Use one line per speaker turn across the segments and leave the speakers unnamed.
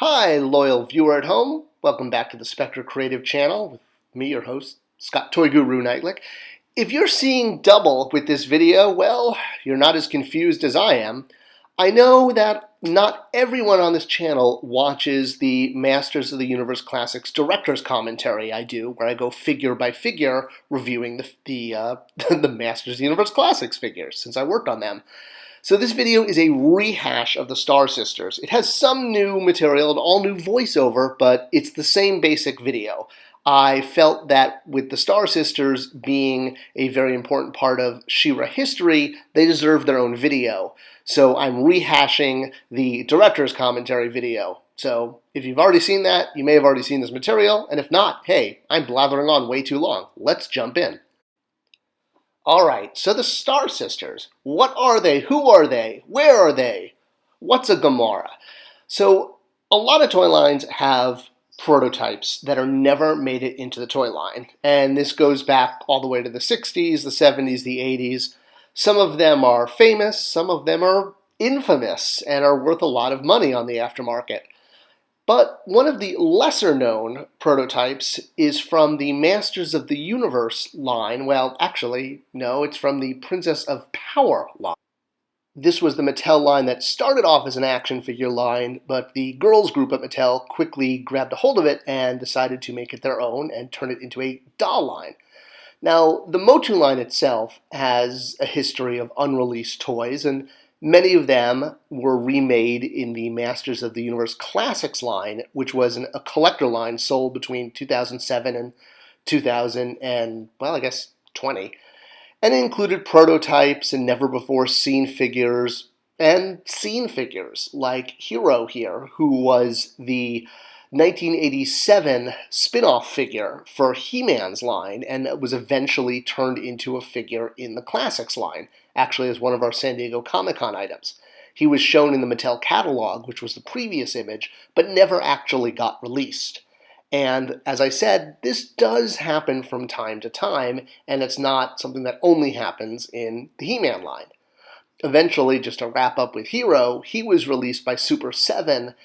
Hi, loyal viewer at home. Welcome back to the Spector Creative channel with me, your host, Toy Guru Neitlich. If you're seeing double with this video, well, you're not as confused as I am. I know that not everyone on this channel watches the Masters of the Universe Classics Director's Commentary I do, where I go figure by figure reviewing the Masters of the Universe Classics figures, since I worked on them. So this video is a rehash of the Star Sisters. It has some new material, an all-new voiceover, but it's the same basic video. I felt that with the Star Sisters being a very important part of She-Ra history, they deserve their own video. So I'm rehashing the director's commentary video. So if you've already seen that, you may have already seen this material, and if not, hey, I'm blathering on way too long. Let's jump in. Alright, so the Star Sisters. What are they? Who are they? Where are they? What's a Gamora? So, a lot of toy lines have prototypes that are never made it into the toy line. And this goes back all the way to the 60s, the 70s, the 80s. Some of them are famous, some of them are infamous, and are worth a lot of money on the aftermarket. But one of the lesser-known prototypes is from the Masters of the Universe line. Well, actually, no, it's from the Princess of Power line. This was the Mattel line that started off as an action figure line, but the girls group at Mattel quickly grabbed a hold of it and decided to make it their own and turn it into a doll line. Now, the Motu line itself has a history of unreleased toys, and many of them were remade in the Masters of the Universe Classics line, which was a collector line sold between 2007 and 2020. And it included prototypes and never-before-seen figures, and seen figures, like Hero here, who was the 1987 spin-off figure for He-Man's line, and was eventually turned into a figure in the Classics line, actually as one of our San Diego Comic-Con items. He was shown in the Mattel catalog, which was the previous image, but never actually got released. And as I said, this does happen from time to time, and it's not something that only happens in the He-Man line. Eventually, just to wrap up with Hero, he was released by Super 7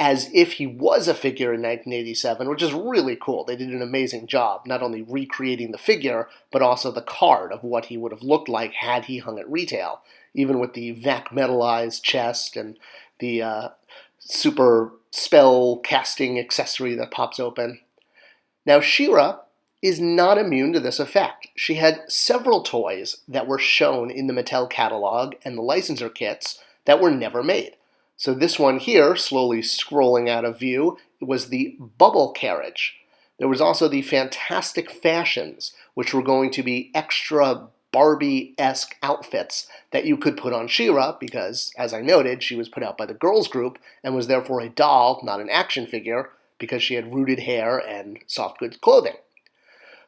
as if he was a figure in 1987, which is really cool. They did an amazing job, not only recreating the figure, but also the card of what he would have looked like had he hung at retail, even with the vac metallized chest and the super spell casting accessory that pops open. Now, She-Ra is not immune to this effect. She had several toys that were shown in the Mattel catalog and the licensor kits that were never made. So this one here, slowly scrolling out of view, was the Bubble Carriage. There was also the Fantastic Fashions, which were going to be extra Barbie-esque outfits that you could put on She-Ra because, as I noted, she was put out by the girls group and was therefore a doll, not an action figure, because she had rooted hair and soft goods clothing.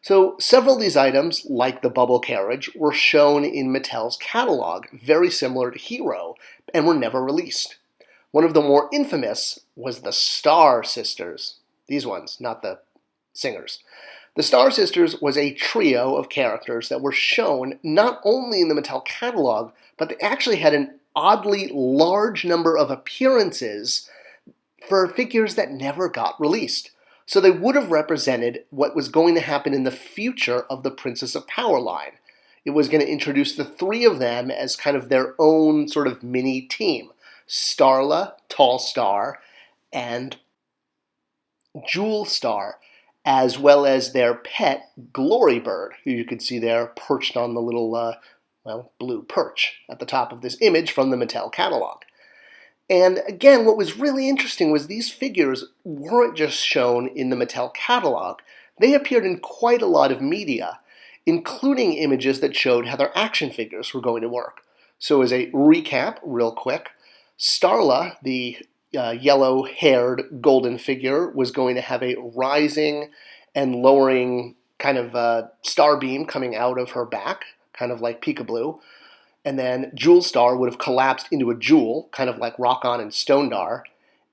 So several of these items, like the Bubble Carriage, were shown in Mattel's catalog, very similar to Hero, and were never released. One of the more infamous was the Star Sisters. These ones, not the singers. The Star Sisters was a trio of characters that were shown not only in the Mattel catalog, but they actually had an oddly large number of appearances for figures that never got released. So they would have represented what was going to happen in the future of the Princess of Power line. It was going to introduce the three of them as kind of their own sort of mini team. Starla, TallStar, and Jewel Star, as well as their pet, Glory Bird, who you can see there perched on the little, blue perch at the top of this image from the Mattel catalog. And again, what was really interesting was these figures weren't just shown in the Mattel catalog. They appeared in quite a lot of media, including images that showed how their action figures were going to work. So as a recap, real quick, Starla, the yellow-haired golden figure, was going to have a rising and lowering kind of star beam coming out of her back, kind of like Peekaboo. And then Jewel Star would have collapsed into a jewel, kind of like Rock-On and Stone-Dar.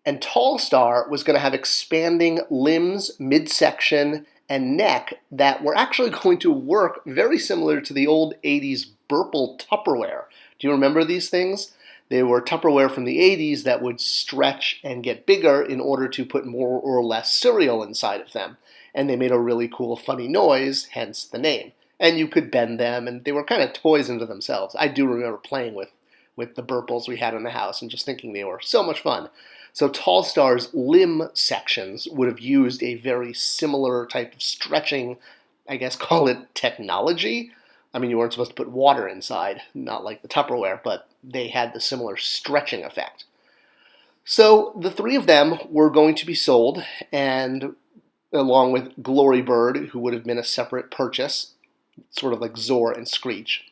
And TallStar was going to have expanding limbs, midsection, and neck that were actually going to work very similar to the old 80s Burple Tupperware. Do you remember these things? They were Tupperware from the 80s that would stretch and get bigger in order to put more or less cereal inside of them. And they made a really cool, funny noise, hence the name. And you could bend them, and they were kind of toys into themselves. I do remember playing with the Burples we had in the house and just thinking they were so much fun. So TallStar's limb sections would have used a very similar type of stretching, I guess call it technology. I mean, you weren't supposed to put water inside, not like the Tupperware, but they had the similar stretching effect. So the three of them were going to be sold, and along with Glory Bird, who would have been a separate purchase, sort of like Zor and Screech.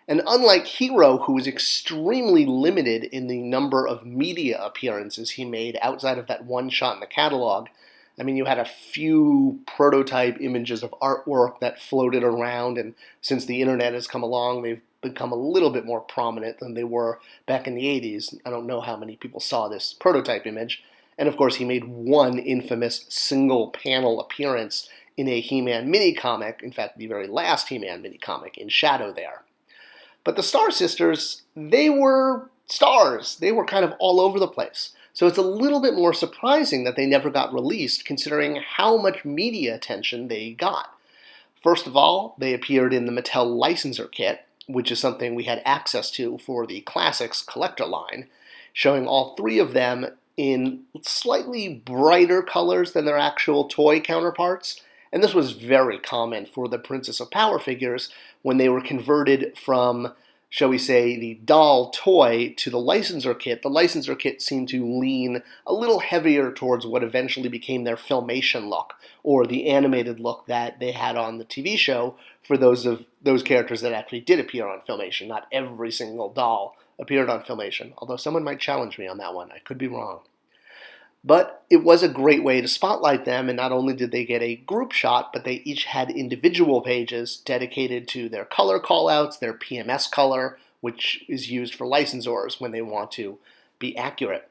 And unlike Hero, who was extremely limited in the number of media appearances he made outside of that one shot in the catalog, I mean, you had a few prototype images of artwork that floated around, and since the internet has come along, they've become a little bit more prominent than they were back in the 80s. I don't know how many people saw this prototype image. And of course, he made one infamous single panel appearance in a He-Man mini-comic, in fact, the very last He-Man mini-comic, in shadow there. But the Star Sisters, they were stars. They were kind of all over the place. So it's a little bit more surprising that they never got released, considering how much media attention they got. First of all, they appeared in the Mattel Licenser Kit, which is something we had access to for the Classics collector line, showing all three of them in slightly brighter colors than their actual toy counterparts. And this was very common for the Princess of Power figures when they were converted from, shall we say, the doll toy to the Licenser Kit. The Licenser Kit seemed to lean a little heavier towards what eventually became their Filmation look, or the animated look that they had on the TV show for those characters that actually did appear on Filmation. Not every single doll appeared on Filmation, although someone might challenge me on that one. I could be wrong. But it was a great way to spotlight them, and not only did they get a group shot, but they each had individual pages dedicated to their color callouts, their PMS color, which is used for licensors when they want to be accurate.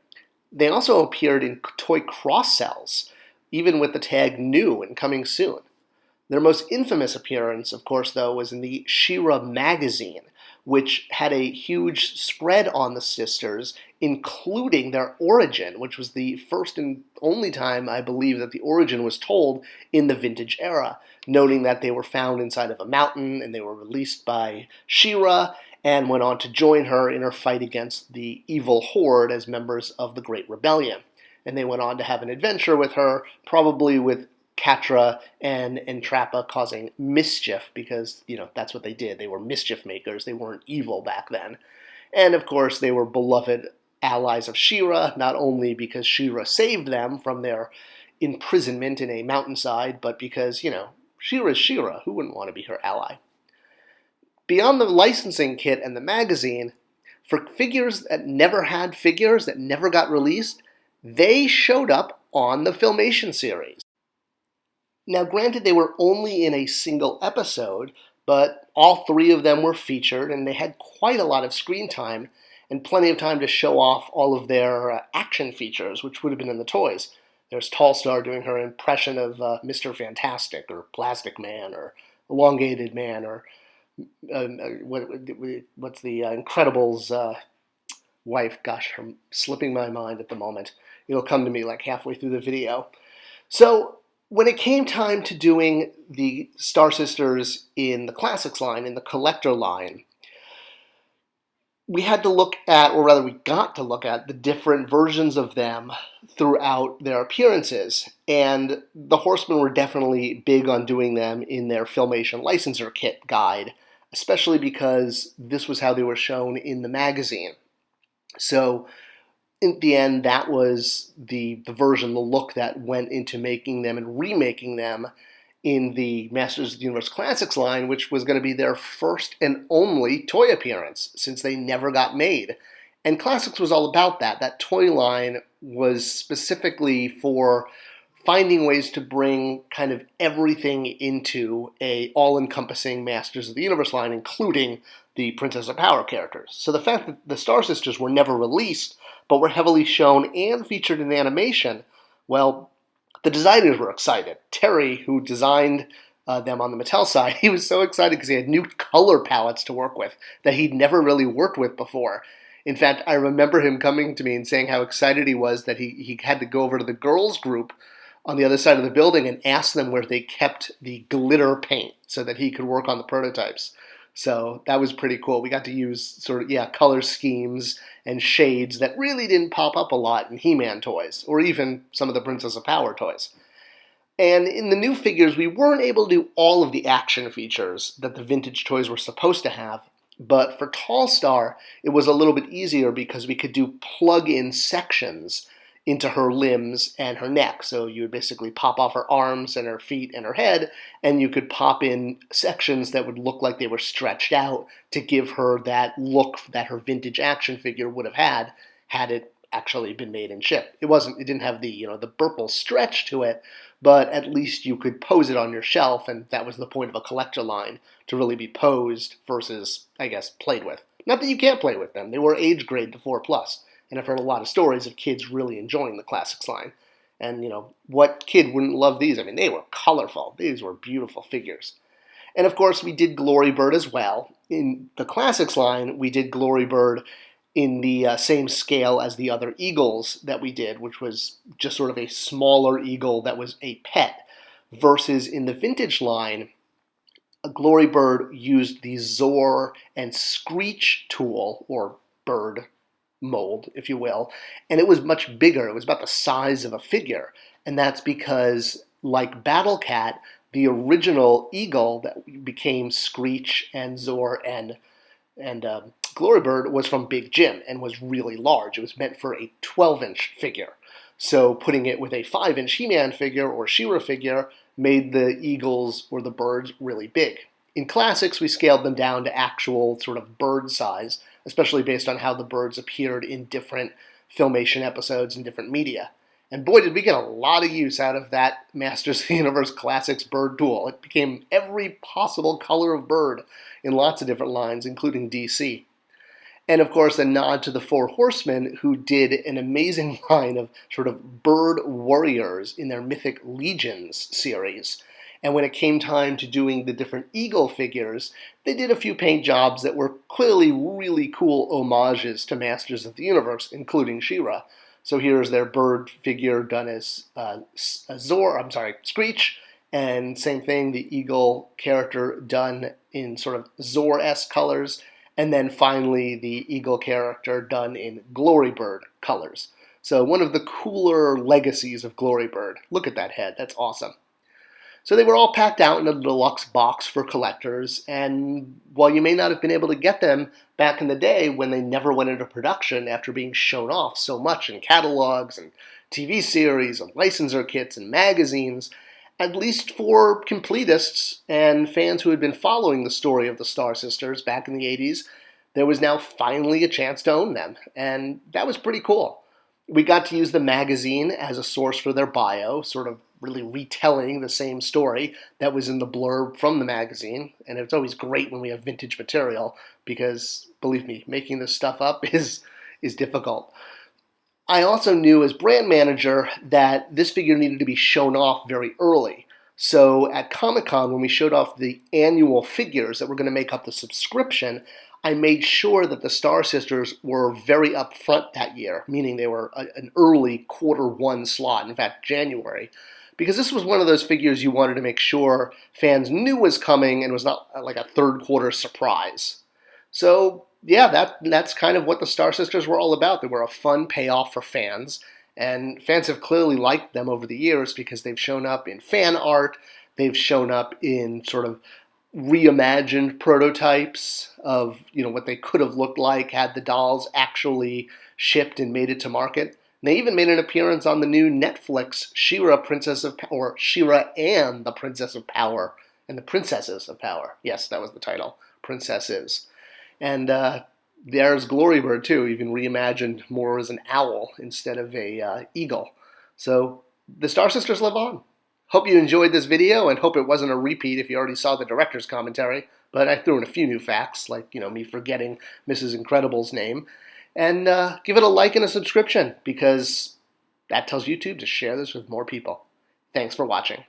They also appeared in toy cross-sells, even with the tag new and coming soon. Their most infamous appearance, of course, though, was in the She-Ra magazine, which had a huge spread on the sisters, including their origin, which was the first and only time, I believe, that the origin was told in the vintage era, noting that they were found inside of a mountain and they were released by She-Ra and went on to join her in her fight against the evil Horde as members of the Great Rebellion. And they went on to have an adventure with her, probably with Catra and Entrappa causing mischief because, that's what they did. They were mischief makers. They weren't evil back then. And, of course, they were beloved allies of She-Ra, not only because She-Ra saved them from their imprisonment in a mountainside, but because, She-Ra's She-Ra. Who wouldn't want to be her ally? Beyond the licensing kit and the magazine, for figures that never had figures, that never got released, they showed up on the Filmation series. Now, granted, they were only in a single episode, but all three of them were featured, and they had quite a lot of screen time and plenty of time to show off all of their action features, which would have been in the toys. There's Tallstar doing her impression of Mr. Fantastic, or Plastic Man, or Elongated Man, or what's the Incredibles' wife? Gosh, I'm slipping my mind at the moment. It'll come to me like halfway through the video. So, when it came time to doing the Star Sisters in the Classics line, in the collector line, we had to look at, or rather we got to look at, the different versions of them throughout their appearances. And the Horsemen were definitely big on doing them in their Filmation Licenser Kit guide, especially because this was how they were shown in the magazine. So, in the end, that was the version, the look that went into making them and remaking them in the Masters of the Universe Classics line, which was going to be their first and only toy appearance, since they never got made. And Classics was all about that. That toy line was specifically for finding ways to bring kind of everything into a all-encompassing Masters of the Universe line, including the Princess of Power characters. So the fact that the Star Sisters were never released, but were heavily shown and featured in animation, well, the designers were excited. Terry, who designed them on the Mattel side, he was so excited because he had new color palettes to work with that he'd never really worked with before. In fact, I remember him coming to me and saying how excited he was that he had to go over to the girls' group on the other side of the building and ask them where they kept the glitter paint so that he could work on the prototypes. So that was pretty cool. We got to use sort of, color schemes and shades that really didn't pop up a lot in He-Man toys, or even some of the Princess of Power toys. And in the new figures, we weren't able to do all of the action features that the vintage toys were supposed to have, but for TallStar, it was a little bit easier because we could do plug-in sections into her limbs and her neck. So you would basically pop off her arms and her feet and her head, and you could pop in sections that would look like they were stretched out to give her that look that her vintage action figure would have had it actually been made and shipped. It didn't have the burple stretch to it, but at least you could pose it on your shelf, and that was the point of a collector line, to really be posed versus, I guess, played with. Not that you can't play with them. They were age grade to 4+, and I've heard a lot of stories of kids really enjoying the classics line. And, what kid wouldn't love these? I mean, they were colorful. These were beautiful figures. And, of course, we did Glory Bird as well. In the classics line, we did Glory Bird in the same scale as the other eagles that we did, which was just sort of a smaller eagle that was a pet, versus in the vintage line, a Glory Bird used the Zor and Screech tool, or bird mold, if you will, and it was much bigger. It was about the size of a figure, and that's because, like Battle Cat, the original eagle that became Screech and Zor and Glory Bird was from Big Jim and was really large. It was meant for a 12-inch figure. So putting it with a 5-inch He-Man figure or She-Ra figure made the eagles or the birds really big. In classics, we scaled them down to actual sort of bird size, especially based on how the birds appeared in different Filmation episodes and different media. And boy, did we get a lot of use out of that Masters of the Universe Classics bird tool. It became every possible color of bird in lots of different lines, including DC. And of course, a nod to the Four Horsemen, who did an amazing line of sort of bird warriors in their Mythic Legions series. And when it came time to doing the different eagle figures, they did a few paint jobs that were clearly really cool homages to Masters of the Universe, including She-Ra. So here's their bird figure done as Screech, and same thing, the eagle character done in sort of Zor-esque colors, and then finally the eagle character done in Glory Bird colors. So one of the cooler legacies of Glory Bird. Look at that head, that's awesome. So they were all packed out in a deluxe box for collectors, and while you may not have been able to get them back in the day when they never went into production after being shown off so much in catalogs and TV series and licensor kits and magazines, at least for completists and fans who had been following the story of the Star Sisters back in the 80s, there was now finally a chance to own them, and that was pretty cool. We got to use the magazine as a source for their bio, sort of really retelling the same story that was in the blurb from the magazine. And it's always great when we have vintage material because, believe me, making this stuff up is difficult. I also knew as brand manager that this figure needed to be shown off very early. So at Comic-Con, when we showed off the annual figures that were going to make up the subscription, I made sure that the Star Sisters were very upfront that year, meaning they were an early Q1 slot, in fact, January, because this was one of those figures you wanted to make sure fans knew was coming and was not like a third quarter surprise. So, yeah, that's kind of what the Star Sisters were all about. They were a fun payoff for fans, and fans have clearly liked them over the years because they've shown up in fan art, they've shown up in sort of reimagined prototypes of what they could have looked like had the dolls actually shipped and made it to market. And they even made an appearance on the new Netflix She-Ra She-Ra and the Princess of Power and the Princesses of Power. Yes, that was the title, Princesses. And there's Glory Bird too, even reimagined more as an owl instead of a eagle. So the Star Sisters live on. Hope you enjoyed this video and hope it wasn't a repeat if you already saw the director's commentary, but I threw in a few new facts, like, me forgetting Mrs. Incredible's name. And give it a like and a subscription, because that tells YouTube to share this with more people. Thanks for watching.